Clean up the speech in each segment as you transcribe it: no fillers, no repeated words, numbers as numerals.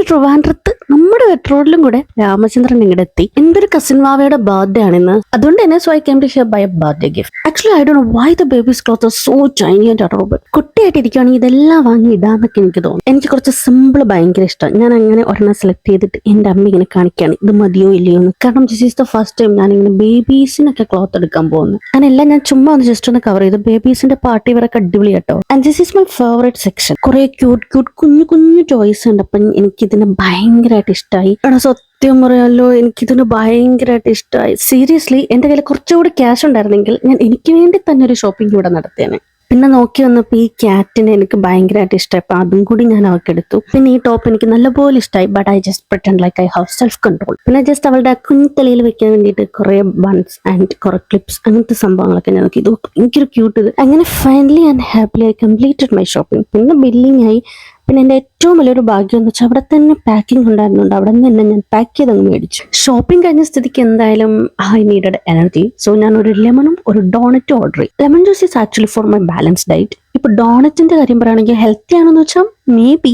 ട്രിവാൻഡ്രത്ത് നമ്മുടെ റോഡിലും കൂടെ രാമചന്ദ്രൻ ഇങ്ങോട്ട് എത്തി. എന്റെ ഒരു കസിൻ വാവയുടെ ബർത്ത്ഡേ ആണിന്ന്. അതുകൊണ്ട് തന്നെ so I came to share by a birthday gift. Actually I don't know why the babies cloth are so tiny and adorable. കുട്ടിയായിട്ട് ഇരിക്കുകയാണെങ്കിൽ ഇതെല്ലാം വാങ്ങി ഇടാന്നൊക്കെ എനിക്ക് തോന്നുന്നു. എനിക്ക് കുറച്ച് സിമ്പിൾ ഭയങ്കര ഇഷ്ടം. ഞാൻ അങ്ങനെ ഒരെണ്ണം സെലക്ട് ചെയ്തിട്ട് എന്റെ അമ്മ ഇങ്ങനെ കാണിക്കുകയാണ് ഇത് മതിയോ ഇല്ലയോ എന്ന്. കാരണം this is the first time ഞാൻ ഇങ്ങനെ ബേബീസിനൊക്കെ ക്ലോത്ത് എടുക്കാൻ പോകുന്നു. അങ്ങനെല്ലാം ഞാൻ ചുമ്മാ ഒന്ന് ജസ്റ്റ് ഒന്ന് കവർ ചെയ്തു. ബേബീസിന്റെ പാർട്ടി വെയറൊക്കെ അടിപൊളി കേട്ടോ. And this is my favourite section. കുറെ ക്യൂട്ട് കുഞ്ഞു കുഞ്ഞു ടോയ്സ് ഉണ്ട്. അപ്പം എനിക്കിതിനെ ഭയങ്കരമായിട്ട് ഇഷ്ടമായി. സത്യം പറയാലോ, എനിക്കിതിന് ഭയങ്കരമായിട്ട് ഇഷ്ടമായി. സീരിയസ്ലി എന്റെ കയ്യിൽ കുറച്ചുകൂടി ക്യാഷ് ഉണ്ടായിരുന്നെങ്കിൽ ഞാൻ എനിക്ക് വേണ്ടി തന്നെ ഒരു ഷോപ്പിംഗ് ഇവിടെ നടത്തിയേനെ. പിന്നെ നോക്കി വന്നപ്പോൾ ഈ ക്യാറ്റിനെ എനിക്ക് ഭയങ്കരമായിട്ട് ഇഷ്ടമായി. അപ്പൊ അതും കൂടി ഞാൻ അവൾക്ക് എടുത്തു. പിന്നെ ഈ ടോപ്പ് എനിക്ക് നല്ലപോലെ ഇഷ്ടമായി. But I just pretend like I have self control. പിന്നെ ജസ്റ്റ് അവളുടെ കുഞ്ഞിത്തലയിൽ വെക്കാൻ വേണ്ടിയിട്ട് കുറെ ബൺസ് ആൻഡ് കുറെ ക്ലിപ്സ് അങ്ങനത്തെ സംഭവങ്ങളൊക്കെ ഞാൻ നോക്കി. ഇത് ഭയങ്കര ക്യൂട്ട്. ഇത് അങ്ങനെ finally and happily I completed my shopping. പിന്നെ ബില്ലിംഗ് ആയി. പിന്നെ എൻ്റെ ഏറ്റവും വലിയൊരു ഭാഗ്യം എന്ന് വെച്ചാൽ അവിടെ തന്നെ പാക്കിംഗ് ഉണ്ടായിരുന്നുണ്ട്. അവിടെ നിന്ന് തന്നെ ഞാൻ പാക്ക് ചെയ്തങ്ങ് മേടിച്ചു. ഷോപ്പിംഗ് കഴിഞ്ഞ സ്ഥിതിക്ക് എന്തായാലും ഐ നീഡഡ് എനർജി. സോ ഞാൻ ഒരു ലെമണും ഒരു ഡോണറ്റും ഓർഡർ ചെയ്തു. Lemon juice is actually for my balance diet. ഇപ്പൊ ഡോണറ്റിന്റെ കാര്യം പറയുകയാണെങ്കിൽ ഹെൽത്തി ആണെന്ന് വെച്ചാൽ മേ ബി,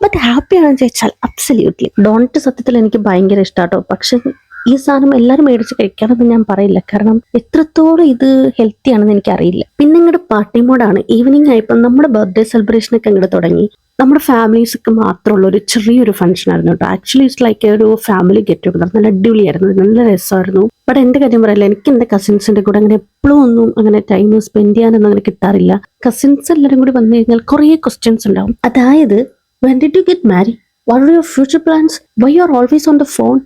ബട്ട് ഹാപ്പി ആണെന്ന് ചോദിച്ചാൽ അബ്സല്യൂട്ട്ലി. ഡോണറ്റ് സത്യത്തിൽ എനിക്ക് ഭയങ്കര ഇഷ്ടാട്ടോ. പക്ഷെ ഈ സാധനം എല്ലാവരും മേടിച്ച് കഴിക്കാനൊന്നും ഞാൻ പറയില്ല. കാരണം എത്രത്തോളം ഇത് ഹെൽത്തി ആണെന്ന് എനിക്കറിയില്ല. പിന്നെ ഇങ്ങോട്ട് പാർട്ടി മോഡാണ്. ഈവനിങ് ആയപ്പോൾ നമ്മുടെ ബർത്ത്ഡേ സെലിബ്രേഷനൊക്കെ ഇങ്ങോട്ട് തുടങ്ങി. നമ്മുടെ ഫാമിലീസ് ഒക്കെ മാത്രമുള്ള ഒരു ചെറിയൊരു ഫംഗ്ഷൻ ആയിരുന്നു കേട്ടോ. ആക്ച്വലി ഇറ്റ്സ് ലൈക്ക് ഒരു ഫാമിലി ഗെറ്റ് ടുഗദർ. നല്ല അടിപൊളിയായിരുന്നു, നല്ല രസമായിരുന്നു. ബട്ട് എന്റെ കാര്യം പറയില്ല, എനിക്ക് എന്റെ കസിൻസിന്റെ കൂടെ അങ്ങനെ എപ്പോഴും ഒന്നും അങ്ങനെ ടൈം സ്പെൻഡ് ചെയ്യാനൊന്നും അങ്ങനെ കിട്ടാറില്ല. കസിൻസ് എല്ലാവരും കൂടി വന്നു കഴിഞ്ഞാൽ കുറേ ക്വസ്റ്റ്യൻസ് ഉണ്ടാവും. അതായത്, when did you get married? What are your future plans? Why you are always on the phone?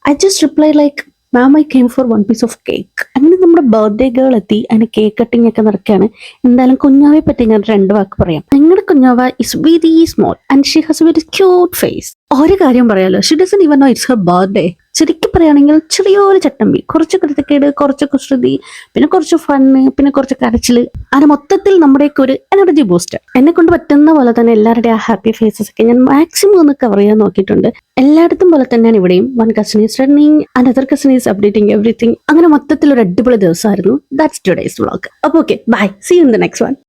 I just replied like, ma'am, I came for one piece of cake. അങ്ങനെ നമ്മുടെ birthday girl എത്തി. അതിന് cake cutting ഒക്കെ നടക്കുകയാണ്. എന്തായാലും കുഞ്ഞാവെ പറ്റി ഞാൻ 2 വാക്ക് പറയാം. ഞങ്ങളുടെ കുഞ്ഞാവ is very small and she has a very cute face. ഒരു കാര്യം പറയാലോ, she doesn't even know it's her birthday. ശരിക്കും പറയുകയാണെങ്കിൽ ചെറിയൊരു ചട്ടമ്പി, കുറച്ച് കൃത്യക്കേട്, കുറച്ച് കുസൃതി, പിന്നെ കുറച്ച് ഫണ്ണ്, പിന്നെ കുറച്ച് കരച്ചില്. അങ്ങനെ മൊത്തത്തിൽ നമ്മുടെയൊക്കെ ഒരു എനർജി ബൂസ്റ്റർ. എന്നെ കൊണ്ട് പറ്റുന്ന പോലെ തന്നെ എല്ലാവരുടെയും ആ ഹാപ്പി ഫേസസ് ഒക്കെ ഞാൻ മാക്സിമം ഒന്ന് കവർ ചെയ്യാൻ നോക്കിയിട്ടുണ്ട്. എല്ലായിടത്തും പോലെ തന്നെയാണ് ഇവിടെയും. One cousin is running and other cousin is updating everything. അങ്ങനെ മൊത്തത്തിൽ ഒരു അടിപൊളി ദിവസമായിരുന്നു. That's today's vlog. അപ്പോൾ okay, bye, see you in the next one.